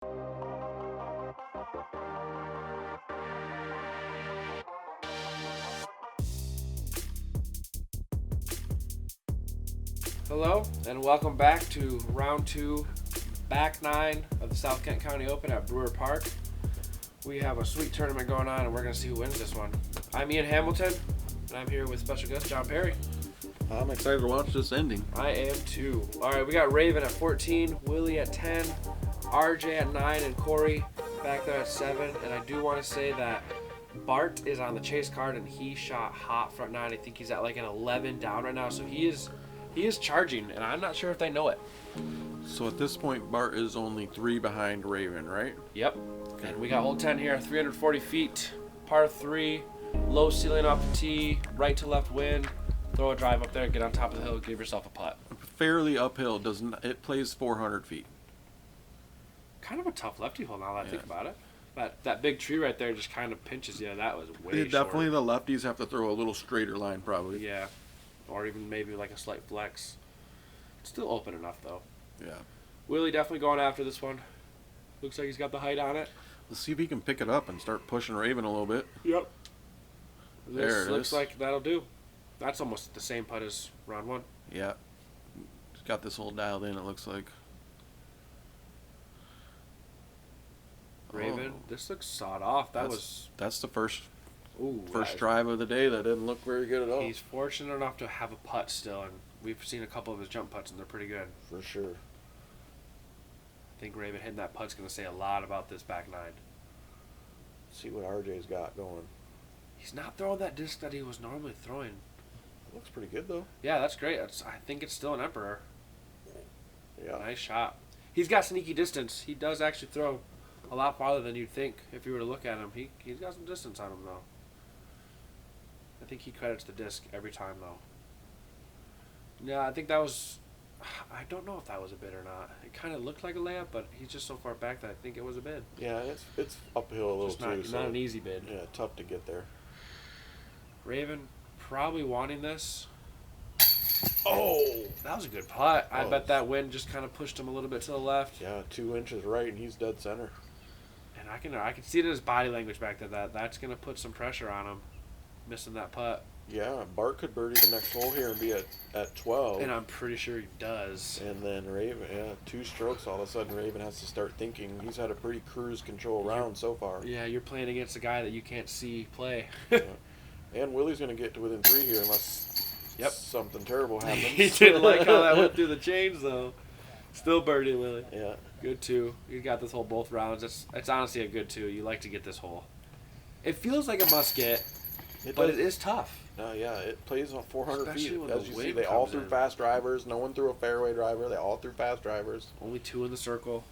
Hello, and welcome back to round 2, back 9 of the South Kent County Open at Brewer Park. We have a sweet tournament going on, and we're going to see who wins this one. I'm Ian Hamilton, and I'm here with special guest John Perry. I'm excited to watch this ending. I am too. All right, we got Raven at 14, Willie at 10, RJ at 9, and Corey back there at 7. And I do want to say that Bart is on the chase card, and he shot hot front 9. I think he's at like an 11 down right now, so he is charging, and I'm not sure if they know it. So at this point, Bart is only 3 behind Raven, right? Yep. And we got hole 10 here, 340 feet, par 3, low ceiling off the tee, right to left wind. Throw a drive up there, get on top of the hill, give yourself a putt. Fairly uphill. It plays 400 feet. Kind of a tough lefty hole now that I think about it. That big tree right there just kind of pinches you. That was way short. Definitely the lefties have to throw a little straighter line probably. Yeah. Or even maybe like a slight flex. It's still open enough though. Yeah. Willie definitely going after this one. Looks like he's got the height on it. Let's see if he can pick it up and start pushing Raven a little bit. Yep. There This it looks is. like that'll do. That's almost the same putt as round 1. Yeah. He's got this hole dialed in, it looks like. Raven, this looks sawed off. That's the first Ooh, drive of the day. That didn't look very good at all. He's fortunate enough to have a putt still, and we've seen a couple of his jump putts, and they're pretty good. For sure. I think Raven hitting that putt's going to say a lot about this back 9. See what RJ's got going. He's not throwing that disc that he was normally throwing. It looks pretty good though. Yeah, that's great. I think it's still an Emperor. Yeah. Nice shot. He's got sneaky distance. He does actually throw a lot farther than you'd think if you were to look at him. He's got some distance on him though. I think he credits the disc every time though. Yeah, I think that was. I don't know if that was a bid or not. It kind of looked like a layup, but he's just so far back that I think it was a bid. Yeah, it's uphill a little Just too. not an easy bid. Yeah, tough to get there. Raven probably wanting this. Oh! That was a good putt. I Oh. bet that wind just kind of pushed him a little bit to the left. Yeah, 2 inches right, and he's dead center. And I can see it in his body language back there that's going to put some pressure on him, missing that putt. Yeah, Bart could birdie the next hole here and be at 12. And I'm pretty sure he does. And then Raven, 2 strokes, all of a sudden Raven has to start thinking. He's had a pretty cruise control round so far. Yeah, you're playing against a guy that you can't see play. Yeah. And Willie's going to get to within 3 here unless something terrible happens. He didn't like how that went through the chains, though. Still birdie, Willie. Yeah. Good 2. You got this hole both rounds. It's honestly a good 2. You like to get this hole. It feels like a must get, but it is tough. Yeah, it plays on 400 Especially feet. when As the you see, wind they all comes threw in. fast drivers. No one threw a fairway driver. They all threw fast drivers. Only 2 in the circle.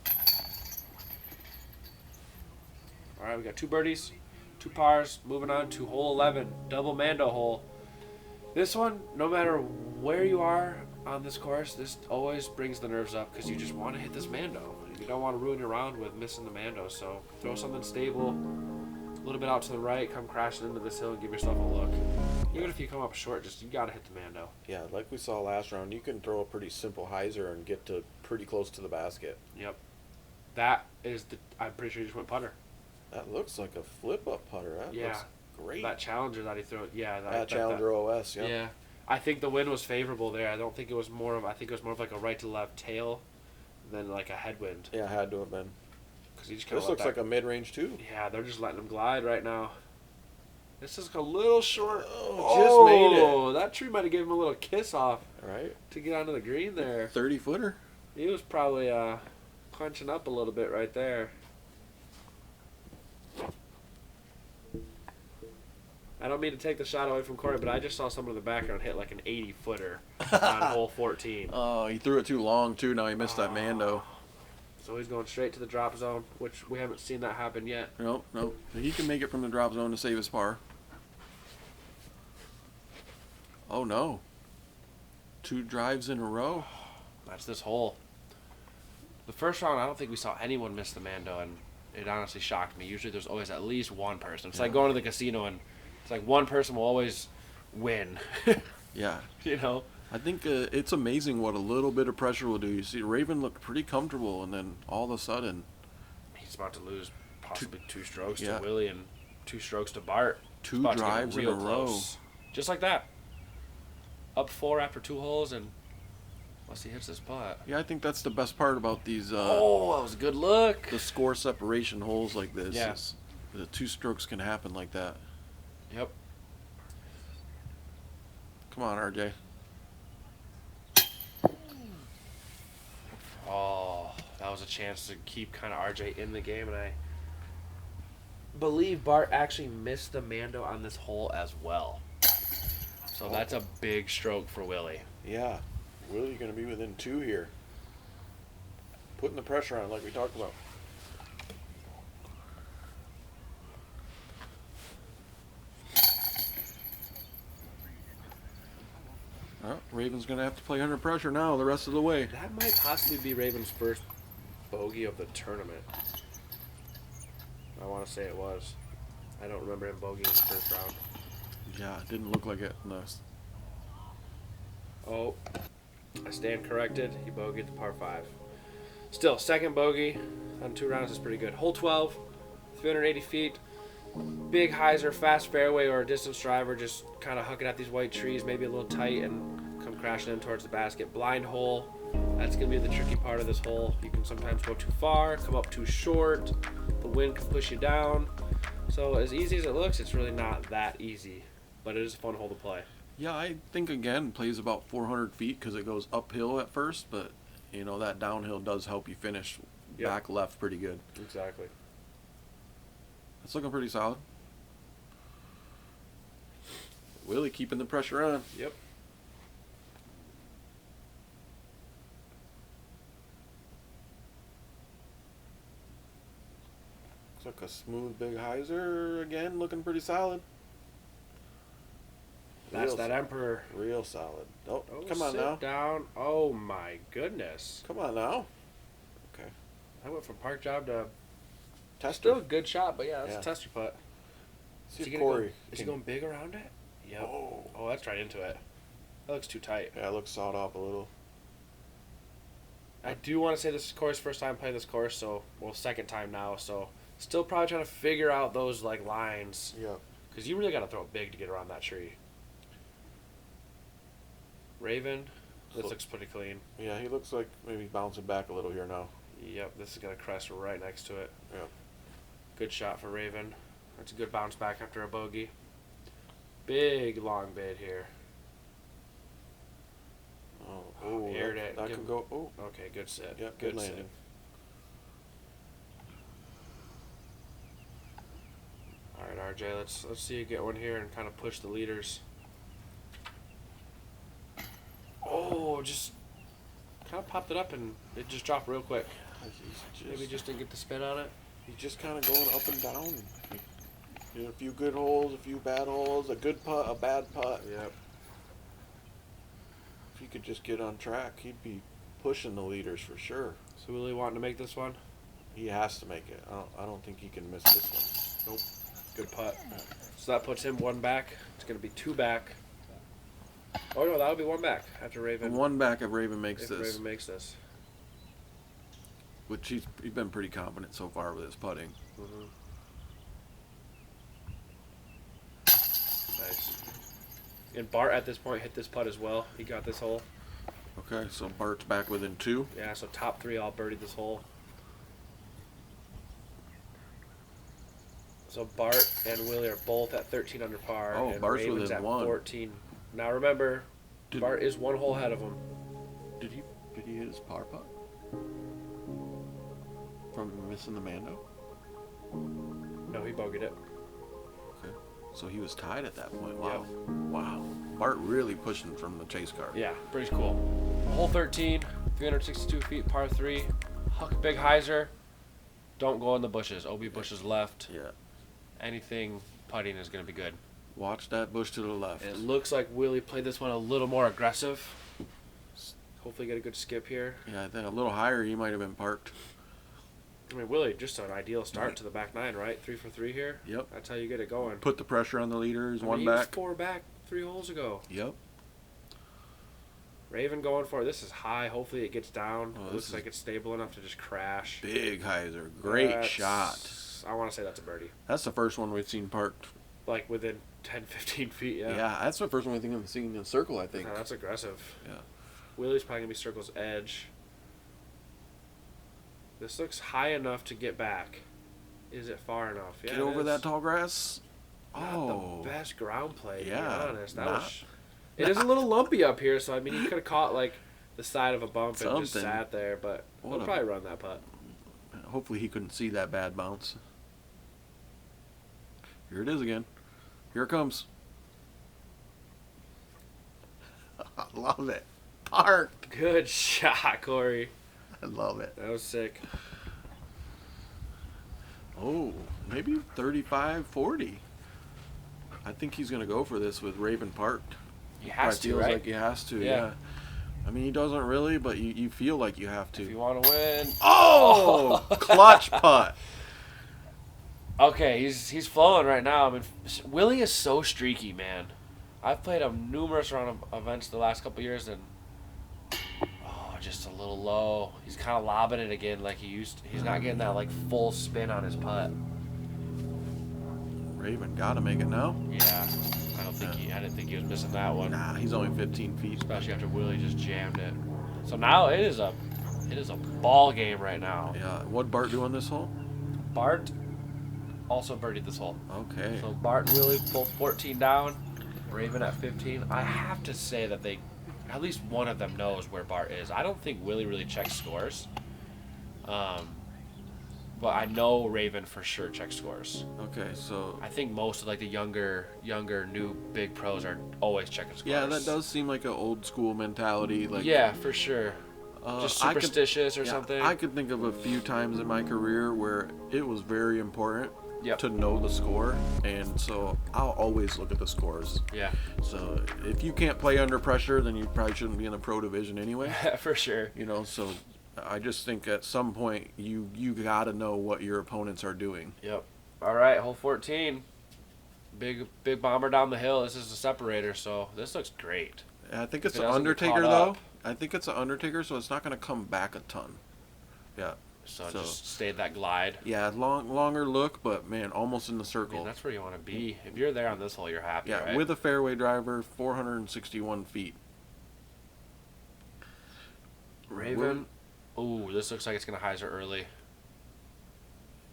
All right, we got 2 birdies, 2 pars. Moving on to hole 11, double Mando hole. This one, no matter where you are on this course, this always brings the nerves up because you just want to hit this Mando. You don't want to ruin your round with missing the Mando. So throw something stable, a little bit out to the right, come crashing into this hill and give yourself a look. Even if you come up short, you got to hit the Mando. Yeah, like we saw last round, you can throw a pretty simple hyzer and get to pretty close to the basket. Yep. That is I'm pretty sure he just went putter. That looks like a flip-up putter. That looks great. That Challenger that he threw, That Challenger OS, yeah. Yeah. I think the wind was favorable there. I don't think it was I think it was more of like a right to left tail than like a headwind. Yeah, had to have been. Cause he just This looks like a mid-range too. Yeah, they're just letting him glide right now. This is a little short. Just made it. That tree might have given him a little kiss off Right. to get onto the green there. 30-footer. He was probably punching up a little bit right there. I don't mean to take the shot away from Corey, but I just saw someone in the background hit like an 80-footer on hole 14. Oh, he threw it too long too. Now he missed that Mando. So he's going straight to the drop zone, which we haven't seen that happen yet. Nope. He can make it from the drop zone to save his par. Oh no. 2 drives in a row. That's this hole. The first round, I don't think we saw anyone miss the Mando, and it honestly shocked me. Usually there's always at least one person. It's like going to the casino, and it's like one person will always win. Yeah. You know? I think it's amazing what a little bit of pressure will do. You see, Raven looked pretty comfortable, and then all of a sudden, he's about to lose possibly 2 strokes yeah. to Willie and 2 strokes to Bart. 2 drives in a row. Just like that. Up 4 after 2 holes, and unless he hits his putt. Yeah, I think that's the best part about these. Oh, that was a good look. The score separation holes like this. Yeah. The 2 strokes can happen like that. Yep. Come on, RJ. Oh, that was a chance to keep kind of RJ in the game, and I believe Bart actually missed the Mando on this hole as well. So that's a big stroke for Willie. Yeah. Willie going to be within 2 here. Putting the pressure on like we talked about. Well, Raven's going to have to play under pressure now the rest of the way. That might possibly be Raven's first bogey of the tournament. I want to say it was. I don't remember him bogeying in the first round. Yeah, it didn't look like it. No. Oh, I stand corrected. He bogeyed the par 5. Still, second bogey on 2 rounds is pretty good. Hole 12, 380 feet. Big hyzer, fast fairway, or a distance driver, just kind of hucking at these white trees, maybe a little tight, and come crashing in towards the basket. Blind hole. That's going to be the tricky part of this hole. You can sometimes go too far, come up too short. The wind can push you down. So as easy as it looks, it's really not that easy. But it is a fun hole to play. Yeah, I think, again, plays about 400 feet because it goes uphill at first, but, you know, that downhill does help you finish back left pretty good. Exactly. It's looking pretty solid. Willie keeping the pressure on. Yep. Looks like a smooth big hyzer again, looking pretty solid. That's that Emperor. Real solid. Oh, Oh, come on sit now. down. Oh my goodness. Come on now. Okay. I went from park job to Tester. still a good shot, but yeah, that's Yeah. a tester putt. See if he Corey. is he going big around it? Yep. Oh. Oh, that's right into it. That looks too tight. Yeah, it looks sawed off a little. I do want to say this is Corey's first time playing this course, so second time now, so still probably trying to figure out those like lines, Yeah. because you really got to throw it big to get around that tree. Raven, this looks pretty clean. Yeah, he looks like maybe bouncing back a little here now. Yep, this is gonna crest right next to it. Yeah. Good shot for Raven. That's a good bounce back after a bogey. Big long bid here. Oh, aired it. That could go. Oh, Okay, good sit. yeah, good landing. sit. All right, RJ, let's see you get one here and kind of push the leaders. Oh, just kind of popped it up and it just dropped real quick. Maybe just didn't get the spin on it. He's just kind of going up and down. You know, a few good holes, a few bad holes, a good putt, a bad putt. Yep. If he could just get on track, he'd be pushing the leaders for sure. So really wanting to make this one? He has to make it. I don't think he can miss this one. Nope. Good putt. So that puts him 1 back. It's going to be 2 back. Oh no, that'll be 1 back after Raven. 1 back if Raven makes if this. Raven makes this. Which he's been pretty confident so far with his putting. Mm-hmm. Nice. And Bart at this point hit this putt as well. He got this hole. Okay, so Bart's back within 2. Yeah, so top 3 all birdied this hole. So Bart and Willie are both at 13 under par. Oh, and Bart's Raven's within at 1. 14. Now remember, Did- Bart is 1 hole ahead of him. Did he hit his par putt? From missing the Mando? No, he bogeyed it. Okay. So he was tied at that point. Wow. Wow. Bart really pushing from the chase car. Yeah, pretty cool. Hole 13, 362 feet, par 3. Huck a big hyzer. Don't go in the bushes. OB bushes left. Yeah. Anything putting is going to be good. Watch that bush to the left. It looks like Willie played this one a little more aggressive. Hopefully get a good skip here. Yeah, I think a little higher he might have been parked. I mean, Willie, just an ideal start to the back 9, right? 3 for 3 here. Yep. That's how you get it going. Put the pressure on the leaders. I mean, 1 he back. was 4 back 3 holes ago. Yep. Raven going for it. This is high. Hopefully it gets down. Oh, It looks like it's stable enough to just crash. Big hyzer. Great shot. I want to say that's a birdie. That's the first one we've seen parked. Like within 10, 15 feet, yeah. Yeah, that's the first one I think I've seen in a circle, I think. Yeah, that's aggressive. Yeah. Willie's probably going to be circle's edge. This looks high enough to get back. Is it far enough? Yeah, Get over that tall grass. Not the best ground play, to be honest. It is a little lumpy up here, so I mean, he could have caught like the side of a bump and just sat there, but we'll probably run that putt. Hopefully he couldn't see that bad bounce. Here it is again. Here it comes. I love it. Parked. Good shot, Corey. I love it. That was sick. Oh, maybe 35, 40. I think he's going to go for this with Raven parked. He has to, feels right? like he has to, Yeah. yeah. I mean, he doesn't really, but you feel like you have to. If you want to win. Oh! Clutch putt. Okay, he's flowing right now. I mean, Willie is so streaky, man. I've played him numerous round of events the last couple years, and just a little low. He's kind of lobbing it again like he used to. He's not getting that like full spin on his putt. Raven got to make it now. Yeah, I didn't think he was missing that one. Nah, he's only 15 feet. Especially after Willie just jammed it. So now it is a ball game right now. Yeah, what'd Bart do on this hole? Bart also birdied this hole. Okay. So Bart and Willie both 14 down. Raven at 15. I have to say that at least one of them knows where Bart is. I don't think Willie really checks scores. But I know Raven for sure checks scores. Okay, so I think most of like the younger new big pros are always checking scores. yeah, that does seem like an old school mentality. Like yeah, for sure. Just superstitious or yeah, something. I could think of a few times in my career where it was very important Yep. to know the score, and so I'll always look at the scores. Yeah. So if you can't play under pressure, then you probably shouldn't be in the pro division anyway. For sure. You know, so I just think at some point you got to know what your opponents are doing. Yep. All right, hole 14. Big bomber down the hill. This is the separator, so this looks great. I think it's If it an doesn't get Undertaker caught though. up. I think it's an Undertaker, so it's not going to come back a ton. Yeah. So just stay that glide. Yeah, longer look, but man, almost in the I circle. mean, that's where you want to be. If you're there on this hole, you're happy, Yeah, right? with a fairway driver, 461 feet. Raven. Ooh, this looks like it's going to hyzer early.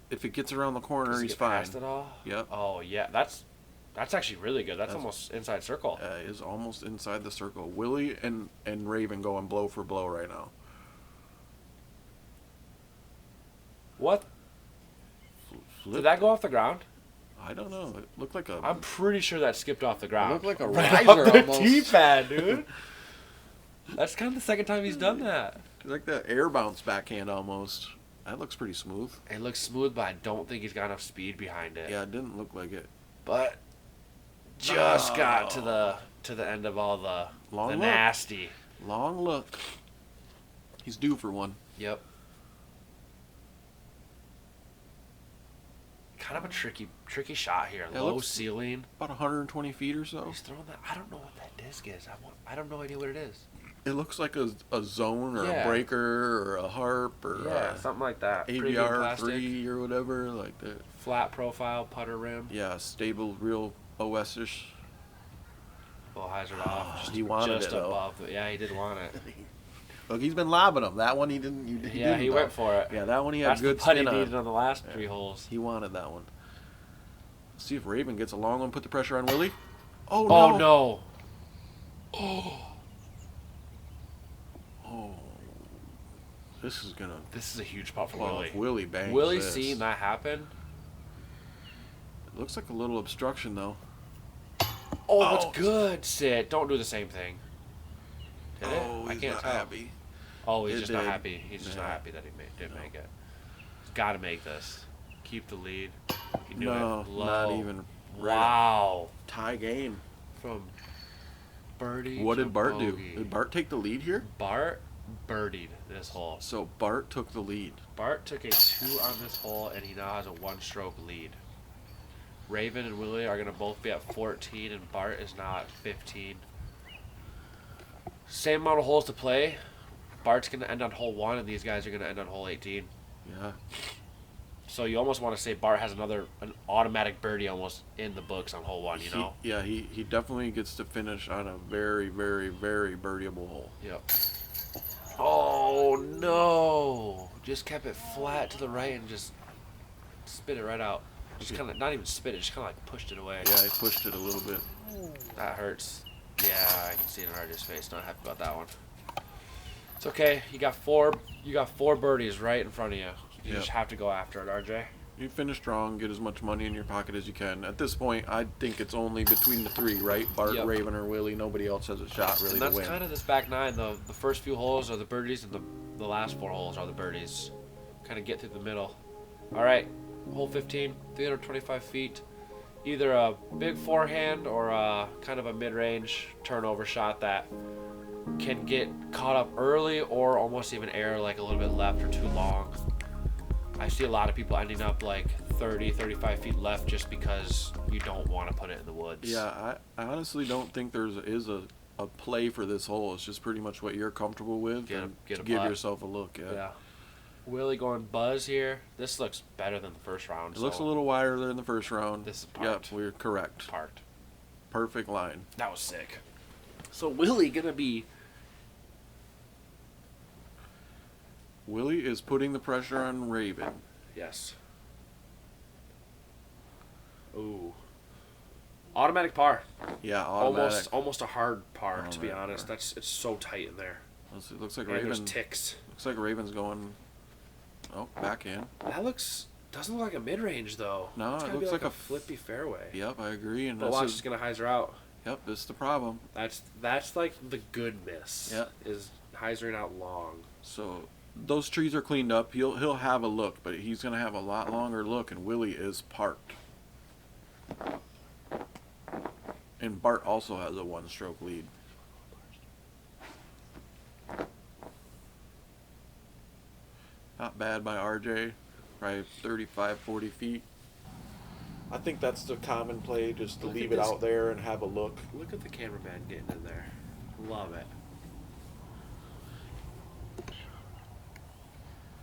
If it gets around the corner, Does it he's get fine. past it all? Yep. Oh, yeah. That's actually really good. That's almost inside circle. Is almost inside the circle. Willie and Raven going blow for blow right now. What? Flip. Did that go off the ground? I don't know. It looked like a. I'm pretty sure that skipped off the ground. It looked like a right riser off the almost. T-pad, dude. That's kind of the second time he's done that. Like the air bounce backhand almost. That looks pretty smooth. It looks smooth, but I don't think he's got enough speed behind it. Yeah, it didn't look like it. But just got to the end of all the Long look. nasty. Long look. He's due for one. Yep. Kind of a tricky shot here. Yeah, Low looks- ceiling. About 120 feet or so. He's throwing that. I don't know what that disc is. I don't know any what it is. It looks like a zone or Yeah. a breaker or a harp or Yeah, a something like that. Pretty good ABR plastic. 3 or whatever like that. Flat profile putter rim. Yeah, stable, real OS-ish. Well, hyzered off. Just, He wanted just it, though. above. Yeah, he did want it. Look, he's been lobbing them. That one he didn't. Yeah, he went for it. Yeah, that one he had That's good the putt he spin needed on. on the last 3 holes. He wanted that one. Let's see if Raven gets a long one. Put the pressure on Willie. Oh Oh, no! no. Oh. This is gonna. This is a huge putt for Well, Willie. if Willie bangs Willie this. seeing that happen. It looks like a little obstruction though. Oh, that's good. Sit. Don't do the same thing. Did it? Oh, I he's can't not tell. happy. Oh, he's It just not did. happy. He's just not Yeah. happy that he didn't make it. He's got to make this. Keep the lead. He knew No, it. Low. not even. Right. Wow. Tie game. From birdie What to did Bart bogey. do? Did Bart take the lead here? Bart birdied this hole. So Bart took the lead. Bart took a 2 on this hole, and he now has a 1-stroke lead. Raven and Willie are going to both be at 14, and Bart is now at 15. Same amount of holes to play. Bart's going to end on hole 1, and these guys are going to end on hole 18. Yeah. So you almost want to say Bart has an automatic birdie almost in the books on hole 1, you know? He definitely gets to finish on a very, very, very birdieable hole. Yep. Oh, no. Just kept it flat to the right and just spit it right out. Just kind of, not even spit it, just kind of like pushed it away. Yeah, he pushed it a little bit. That hurts. Yeah, I can see it in RJ's face. Not happy about that one. It's okay. You got four birdies right in front of you. You just have to go after it, RJ. You finish strong, get as much money in your pocket as you can. At this point, I think it's only between the 3, right? Bart, Raven, or Willie. Nobody else has a shot really to win. That's kind of this back 9, though. The first few holes are the birdies, and the last 4 holes are the birdies. Kind of get through the middle. All right, hole 15, 325 feet. Either a big forehand or a kind of a mid-range turnover shot that can get caught up early or almost even air like a little bit left or too long. I see a lot of people ending up like 30, 35 feet left just because you don't want to put it in the woods. Yeah, I honestly don't think there is a play for this hole. It's just pretty much what you're comfortable with. Give yourself a look. Yeah. Willie going buzz here. This looks better than the first round. It looks a little wider than the first round. This is parked. Yep, we're correct. Parked. Perfect line. That was sick. So Willie gonna be... Willie is putting the pressure on Raven. Yes. Ooh. Automatic par. Yeah, automatic. Almost a hard par, to be honest. Par. It's so tight in there. It looks like Raven. There's ticks. Looks like Raven's going. Oh, back in. That doesn't look like a mid range though. No, it looks like a flippy fairway. Yep, I agree. And but watch, it's gonna hyzer out. Yep, this is the problem. That's like the good miss. Yeah, is hyzering out long. So those trees are cleaned up. He'll have a look, but he's gonna have a lot longer look. And Willie is parked. And Bart also has a 1-stroke lead. Not bad by RJ, probably 35, 40 feet. I think that's the common play, just to leave it out there and have a look. Look at the cameraman getting in there. Love it.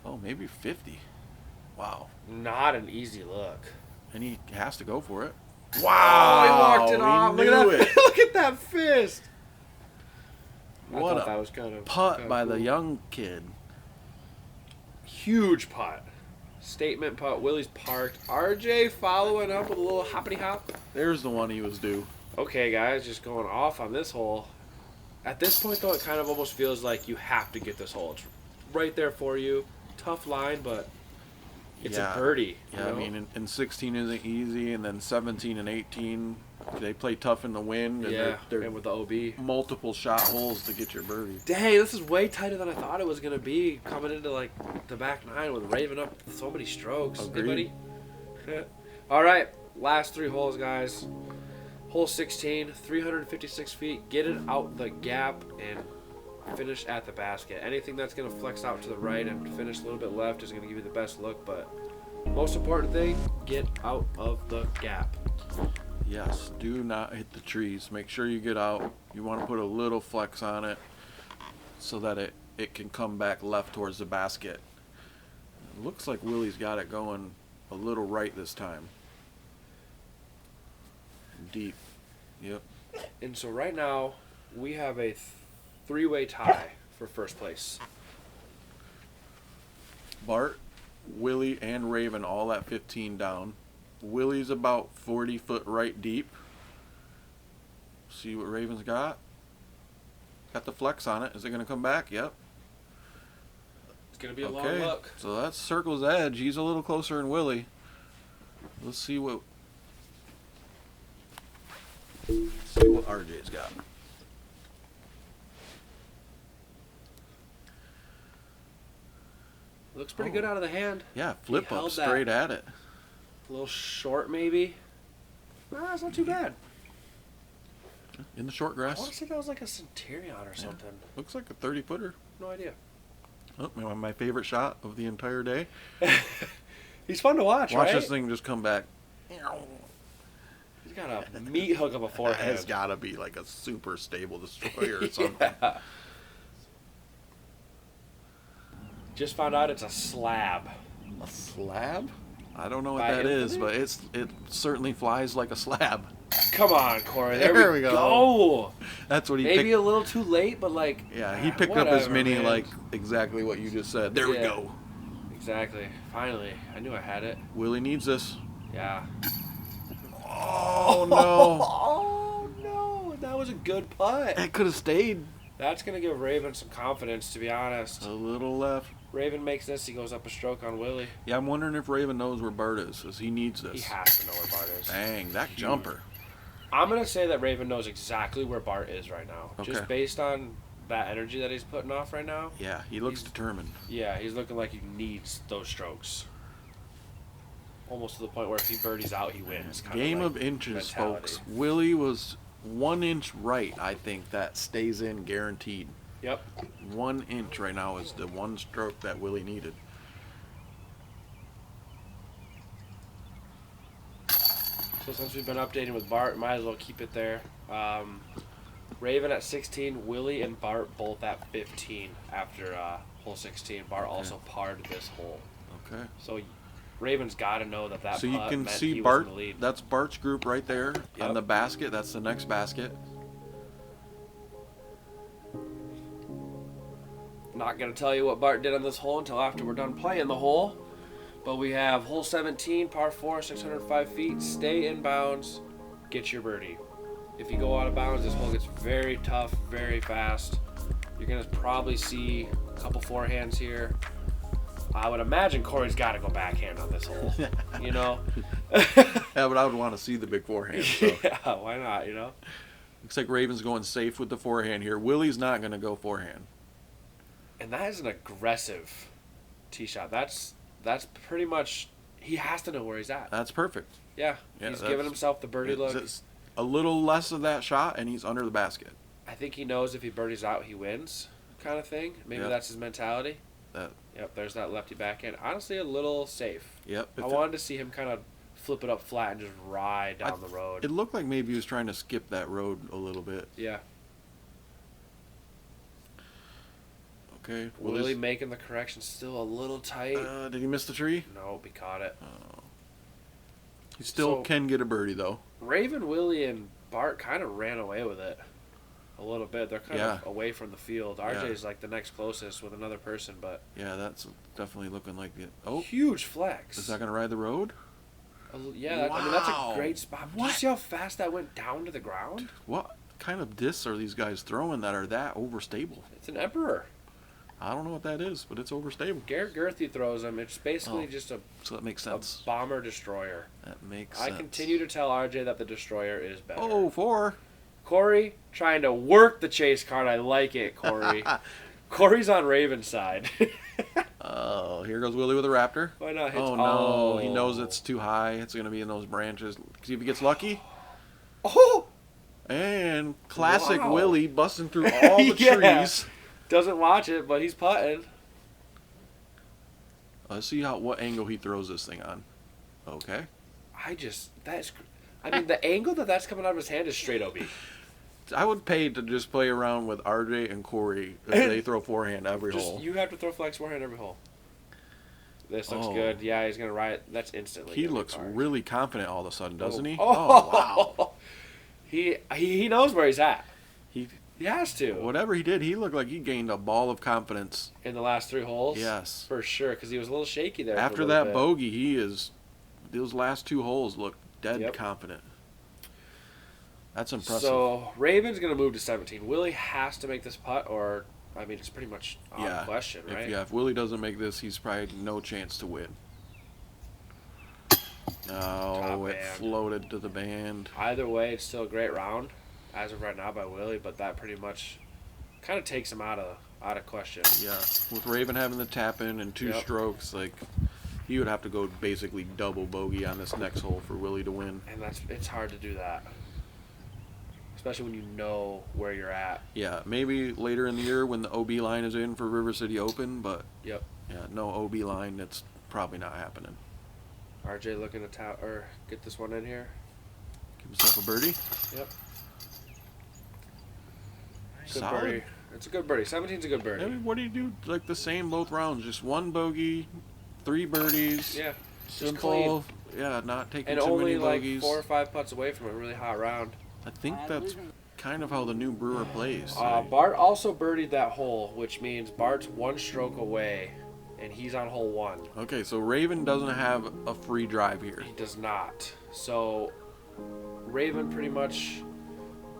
Oh, maybe 50. Wow. Not an easy look. And he has to go for it. Wow! He walked it off. Look at that! Look at that fist. What that was kind of putt by the young kid. Huge putt. Statement putt. Willie's parked. RJ following up with a little hoppity hop. There's the one he was due. Okay, guys, just going off on this hole. At this point, though, it kind of almost feels like you have to get this hole. It's right there for you. Tough line, but it's a birdie. Yeah, I mean, and 16 isn't easy, and then 17 and 18, they play tough in the wind. And they're and with the OB. Multiple shot holes to get your birdie. Dang, this is way tighter than I thought it was going to be coming into, like, the back 9 with Raven up so many strokes. Agreed. Anybody? All right, last 3 holes, guys. Hole 16, 356 feet. Get it out the gap and finish at the basket. Anything that's going to flex out to the right and finish a little bit left is going to give you the best look, but most important thing, get out of the gap. Yes, do not hit the trees. Make sure you get out. You want to put a little flex on it so that it can come back left towards the basket. It looks like Willie's got it going a little right this time. Deep. Yep. And so right now, we have a 3-way tie for first place. Bart, Willie, and Raven all at 15 down. Willie's about 40 foot right deep. See what Raven's got. Got the flex on it. Is it going to come back? Yep. It's going to be a long look. So that's Circle's edge. He's a little closer than Willie. Let's see what RJ's got. Looks pretty good out of the hand. Yeah, flip up straight at it. A little short, maybe. Nah, it's not too bad. In the short grass. I want to say that was like a Centurion or something. Looks like a 30-footer. No idea. Oh, my favorite shot of the entire day. He's fun to watch, right? Watch this thing just come back. He's got a meat hook of a forehand. It's got to be like a super stable destroyer or something. Yeah. Just found out it's a slab. A slab? I don't know what By that is, Infinite? but it certainly flies like a slab. Come on, Corey. There, There we we go. go. That's what he Maybe picked. a little too late, but like. Yeah, he picked up his whatever, mini man. like exactly what you just said. There we Yeah. go. Exactly. Finally, I knew I had it. Willie needs this. Yeah. Oh no! Oh no! That was a good putt. That could have stayed That's gonna give Raven some confidence, to be honest. a little left. Raven makes this, he goes up a stroke on Willie. Yeah, I'm wondering if Raven knows where Bart is, because he needs He this. has to know where Bart is. Dang, that jumper. I'm gonna say that Raven knows exactly where Bart is right now, Okay. just based on that energy that he's putting off right now. Yeah, he looks He's- determined. Yeah, he's looking like he needs those strokes. Almost to the point where if he birdies out, he wins. Kinda Game like of inches, mentality. folks. Willie was 1 inch right. I think that stays in guaranteed. Yep. 1 inch right now is the one stroke that Willie needed. So since we've been updating with Bart, might as well keep it there. Raven at 16, Willie and Bart both at 15 after hole 16. Bart also parred this hole. Okay. So Raven's got to know that So you putt can meant see he was Bart. in the lead. That's Bart's group right there Yep. on the basket. That's the next basket. Not going to tell you what Bart did on this hole until after we're done playing the hole. But we have hole 17, par 4, 605 feet. Stay in bounds. Get your birdie. If you go out of bounds, this hole gets very tough, very fast. You're going to probably see a couple forehands here. I would imagine Corey's got to go backhand on this hole. You know? Yeah, but I would want to see the big forehand. So. Yeah, why not, you know? Looks like Raven's going safe with the forehand here. Willie's not going to go forehand. And that is an aggressive tee shot. That's pretty much, he has to know where he's at. That's perfect. Yeah, Yeah, he's that's- giving himself the birdie It's look. just a little less of that shot, and he's under the basket. I think he knows if he birdies out, he wins, kind of thing. Maybe Yep. that's his mentality. That. Yep, there's that lefty backhand. Honestly, a little safe. Yep. I wanted to see him kind of flip it up flat and just ride down the road. It looked like maybe he was trying to skip that road a little bit. Yeah. Okay. Willie making the correction, still a little tight. Did he miss the tree? Nope, he caught it. He still So- can get a birdie though. Raven, Willie, and Bart kind of ran away with it a little bit. They're kind of Yeah. away from the field. RJ's like the next closest with another person, but Yeah, that's definitely looking like it. Oh, huge flex. is that gonna ride the road? Yeah, I mean that's Wow. a great spot. Did you What? see how fast that went down to the ground? What kind of discs are these guys throwing that are that overstable? It's an Emperor. I don't know what that is, but it's overstable. Garrett Girthy throws them. It's basically Oh, just a So that makes a sense. bomber destroyer. That makes I sense. continue to tell RJ that the destroyer is better. Oh, 4. Corey trying to work the chase card. I like it, Corey. Corey's on Raven's side. Oh, here goes Willie with a Raptor. Why not hit? Oh no, he knows it's too high. It's gonna be in those branches. See if he gets lucky. Oh, And classic Wow. Willie busting through all the Yeah. trees. doesn't watch it, but he's putting. Let's see what angle he throws this thing on. Okay. I mean, the angle that's coming out of his hand is straight OB. I would pay to just play around with RJ and Corey if they throw forehand every hole. You have to throw flex forehand every hole. This looks Oh. good. Yeah, he's gonna ride. That's instantly. He gonna be looks hard. really confident all of a sudden, doesn't he? Oh, wow. He knows where he's at. He He has to. whatever he did, he looked like he gained a ball of confidence. In the last 3 holes. Yes. For sure, because he was a little shaky there. After for a that little bit. bogey, he is. Those last 2 holes look dead Yep. confident. That's impressive. So Raven's gonna move to 17. Willie has to make this putt, or I mean, it's pretty much on yeah. question, right? If Willie doesn't make this, he's probably no chance to win. No, Top it band. floated to the band. Either way, it's still a great round as of right now by Willie, but that pretty much kind of takes him out of question. Yeah, with Raven having the tap in and 2 Yep. strokes, like he would have to go basically double bogey on this next hole for Willie to win. And it's hard to do that, especially when you know where you're at. Yeah, maybe later in the year when the OB line is in for River City Open, but Yep. yeah, no OB line. That's probably not happening. RJ looking to get this one in here. Himself a birdie. Yep. Good Solid. birdie. It's a good birdie. 17's a good birdie. I mean, what do you do? Like the same both rounds, just one bogey, 3 birdies. Yeah. Simple. Yeah, not taking And too only many like bogeys. 4 or 5 putts away from a really hot round. I think that's kind of how the new Brewer plays. Bart also birdied that hole, which means Bart's 1 stroke away, and he's on hole 1. Okay, so Raven doesn't have a free drive here. He does not. So Raven pretty much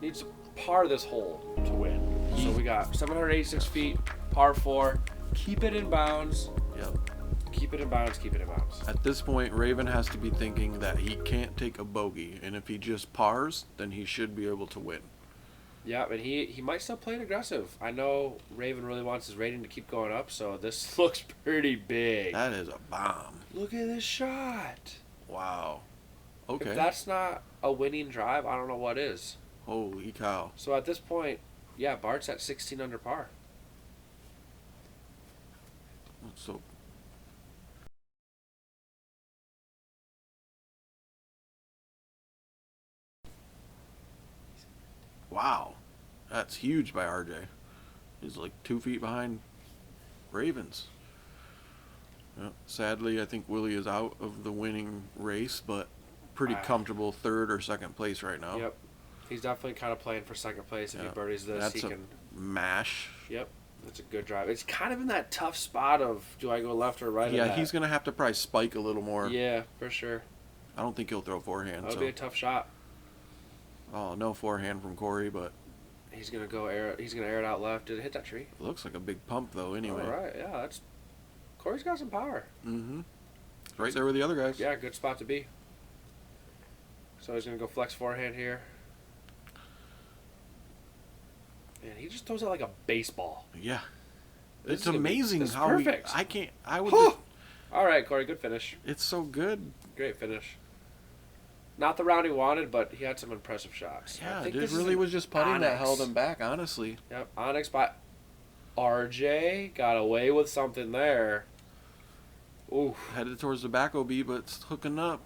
needs to par this hole to win. So we got 786 feet, par 4. Keep it in bounds. Yep. Keep it in bounds. Keep it in bounds. At this point, Raven has to be thinking that he can't take a bogey, and if he just pars, then he should be able to win. Yeah, and he might still play it aggressive. I know Raven really wants his rating to keep going up, so this looks pretty big. That is a bomb. Look at this shot. Wow. Okay. If that's not a winning drive, I don't know what is. Holy cow. So at this point, yeah, Bart's at 16 under par. So wow. That's huge by RJ. He's like 2 feet behind Ravens. Sadly, I think Willie is out of the winning race, but pretty comfortable 3rd or 2nd place right now. Yep. He's definitely kind of playing for 2nd place. If he birdies this, That's he a can mash. Yep. That's a good drive. It's kind of in that tough spot of, do I go left or right? Yeah, he's going to have to probably spike a little more. Yeah, for sure. I don't think he'll throw forehand. That'll be a tough shot. Oh, no forehand from Corey, but he's gonna go air. He's gonna air it out left. Did it hit that tree? It looks like a big pump though. Anyway. All right. Yeah, that's. Corey's got some power. Mm-hmm. Right there with the other guys. Yeah, good spot to be. So he's gonna go flex forehand here. And he just throws it like a baseball. Yeah. This It's amazing how perfect. I would. Just, all right, Corey. Good finish. it's so good. Great finish. Not the round he wanted, but he had some impressive shots. Yeah, it really was just putting that held him back, honestly. Yep, Onyx by RJ got away with something there. Ooh. Headed towards the back OB, but it's hooking up.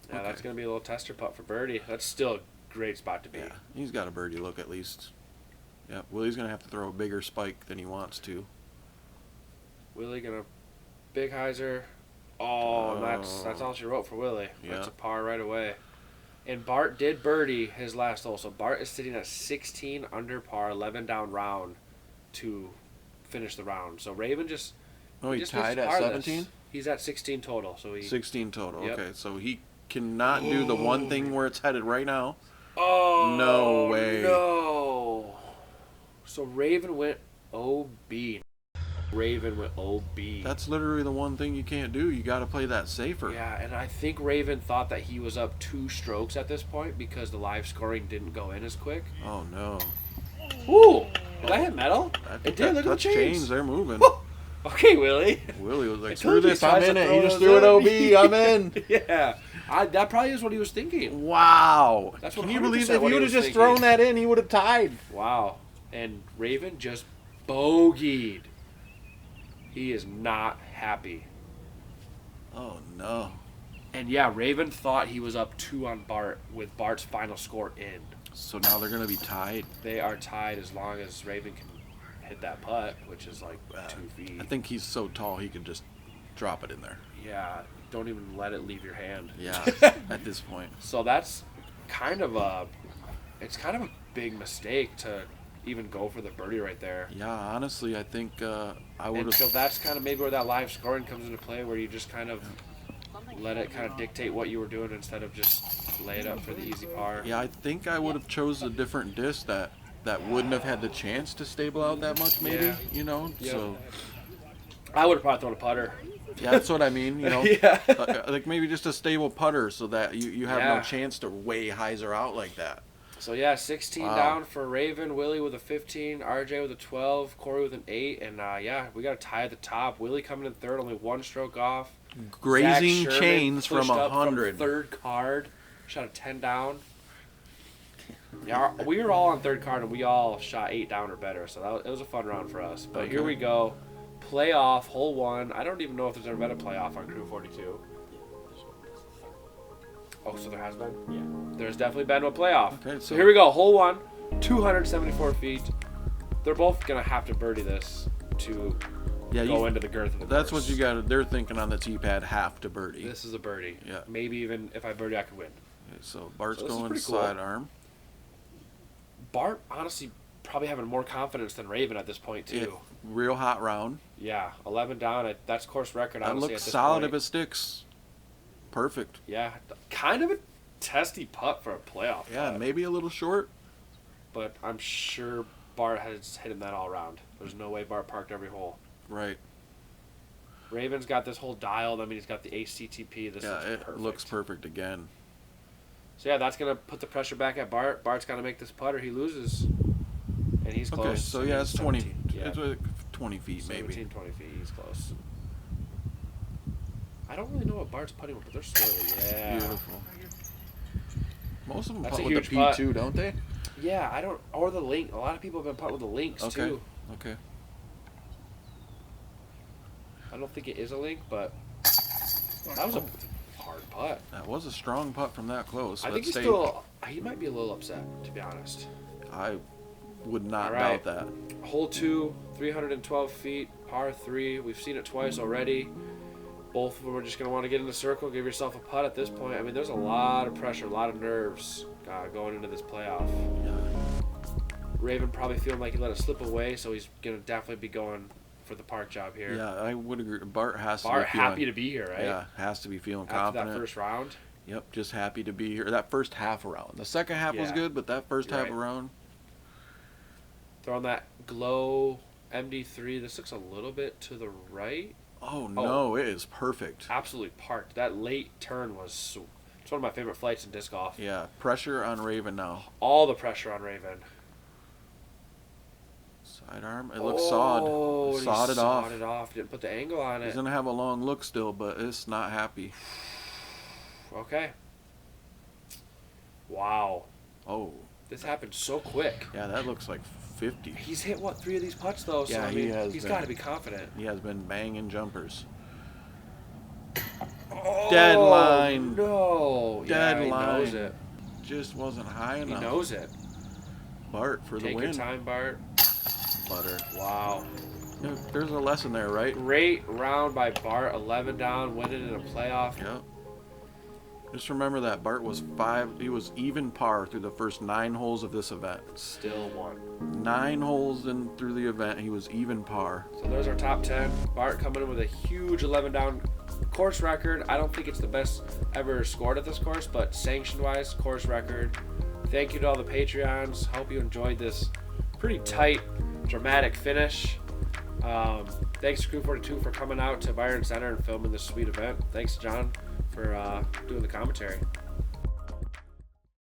Yeah, that's going to be a little tester putt for birdie. That's still a great spot to be. Yeah, he's got a birdie look at least. Yeah, Willie's going to have to throw a bigger spike than he wants to. Willie going to big hyzer. Oh, that's all she wrote for Willie. Yeah. That's a par right away. And Bart did birdie his last hole. So Bart is sitting at 16 under par, 11 down round to finish the round. So Raven just... Oh, he just tied needs to at par 17? this. He's at 16 total. So he 16 total. Yep. Okay, so he cannot do the one thing where it's headed right now. Oh, No way. No. So Raven went OB. Raven went OB. That's literally the one thing you can't do. You got to play that safer. Yeah, and I think Raven thought that he was up 2 strokes at this point because the live scoring didn't go in as quick. Oh no. Ooh, did I hit metal? It did. Look at the touch chains. They're moving. Okay, Willie. Willie was like, I screw told you this, he I'm tries in to it. throw He just those threw it in. OB, I'm in. Yeah, that probably is what he was thinking. Wow. That's Can 100% you believe if what he he would have was just thinking. thrown that in, he would have tied. Wow. And Raven just bogeyed. He is not happy. Oh no. And yeah, Raven thought he was up 2 on Bart with Bart's final score in. So now they're going to be tied. They are tied as long as Raven can hit that putt, which is like 2 feet. I think he's so tall he could just drop it in there. Yeah, don't even let it leave your hand. Yeah, at this point. So that's kind of a big mistake to even go for the birdie right there. Yeah, honestly, I think I would And so have. that's kind of maybe where that live scoring comes into play, where you just kind of let it kind of dictate what you were doing instead of just lay it up for the easy par. Yeah, I think I would have chose a different disc that wouldn't have had the chance to stable out that much, maybe. Yeah. You know, Yep. so I would have probably thrown a putter. yeah, that's what I mean. You know, Yeah. like maybe just a stable putter so that you have Yeah. no chance to way hyzer out like that. So yeah, 16 Wow. down for Raven, Willie with a 15, RJ with a 12, Corey with an 8, and yeah, we got a tie at the top. Willie coming in third, only 1 stroke off. Grazing Zach Sherman chains from pushed up 100. third card, shot a 10 down. Yeah, we were all on third card and we all shot 8 down or better, so it was a fun round for us. But here Okay. we go, playoff, hole 1. I don't even know if there's ever been a playoff on Crew 42. Oh, so there has been? Yeah. There's definitely been a playoff. Okay, So here we go. Hole 1, 274 feet. They're both going to have to birdie this to go into the girth of the That's course. what you got. They're thinking on the tee pad, have to birdie. This is a birdie. Yeah. Maybe even if I birdie, I could win. Okay, so Bart's So this is going pretty cool. sidearm. Bart, honestly, probably having more confidence than Raven at this point, too. Yeah, real hot round. Yeah, 11 down. That's course record, That honestly, looks at this solid point. if it sticks. Perfect. Yeah, kind of a testy putt for a playoff. Yeah, putt, maybe a little short. but I'm sure Bart has hit him that all round. There's no way Bart parked every hole. Right. Raven's got this whole dialed. I mean, he's got the ACTP. This Yeah, looks it perfect. looks perfect again. So yeah, that's gonna put the pressure back at Bart. Bart's got to make this putt or he loses, and he's close. Okay, so I yeah, mean, it's 20. 17, yeah. It's like 20 feet 17, maybe. 20 feet. He's close. I don't really know what Bart's putting with, but they're swirly. Yeah. Beautiful. Most of them That's putt a with the huge putt. P2, don't they? Yeah, I don't. Or the link. A lot of people have been putting with the links Okay. too. Okay. I don't think it is a link, but that was a hard putt. That was a strong putt from that close. I think he's Let's still. He might be a little upset, to be honest. I would not All right. doubt that. Hole 2, 312 feet, par 3. We've seen it twice already. Both of them are just going to want to get in the circle, give yourself a putt at this point. I mean, there's a lot of pressure, a lot of nerves going into this playoff. Yeah. Raven probably feeling like he let it slip away, so he's going to definitely be going for the park job here. Yeah, I would agree. Bart has Bart to be feeling, happy to be here, right? Yeah, has to be feeling After confident. that first round. Yep, just happy to be here. That first half around. The second half was Yeah. good, but that first You're half right. around. Throwing that glow MD3. This looks a little bit to the right. Oh no, it is perfect. Absolutely parked. That late turn was. It's one of my favorite flights in disc golf. Yeah, pressure on Raven now. All the pressure on Raven. Sidearm. It looks sawed. Oh, Sawed it off. Sawed it off. Didn't put the angle on He's it. gonna have a long look still, but it's not happy. Okay. Wow. Oh, This happened so quick. yeah, that looks like 50. He's hit, what, 3 of these putts, though? So, Yeah, I he mean, has he's been. got to be confident. He has been banging jumpers. Oh, Deadline. No. Yeah, he Deadline. knows it. Just wasn't high He enough. knows it. Bart for the Take win. your time, Bart. Butter. Wow. Yeah, there's a lesson there, right? Great round by Bart. 11 down, winning in a playoff. Yep. Just remember that Bart was he was even par through the first 9 holes of this event. Still won. 9 holes in through the event, he was even par. So there's our top 10. Bart coming in with a huge 11 down course record. I don't think it's the best ever scored at this course, but sanction-wise, course record. Thank you to all the Patreons. Hope you enjoyed this pretty tight, dramatic finish. Thanks to Crew 42 for coming out to Byron Center and filming this sweet event. Thanks, John, for doing the commentary.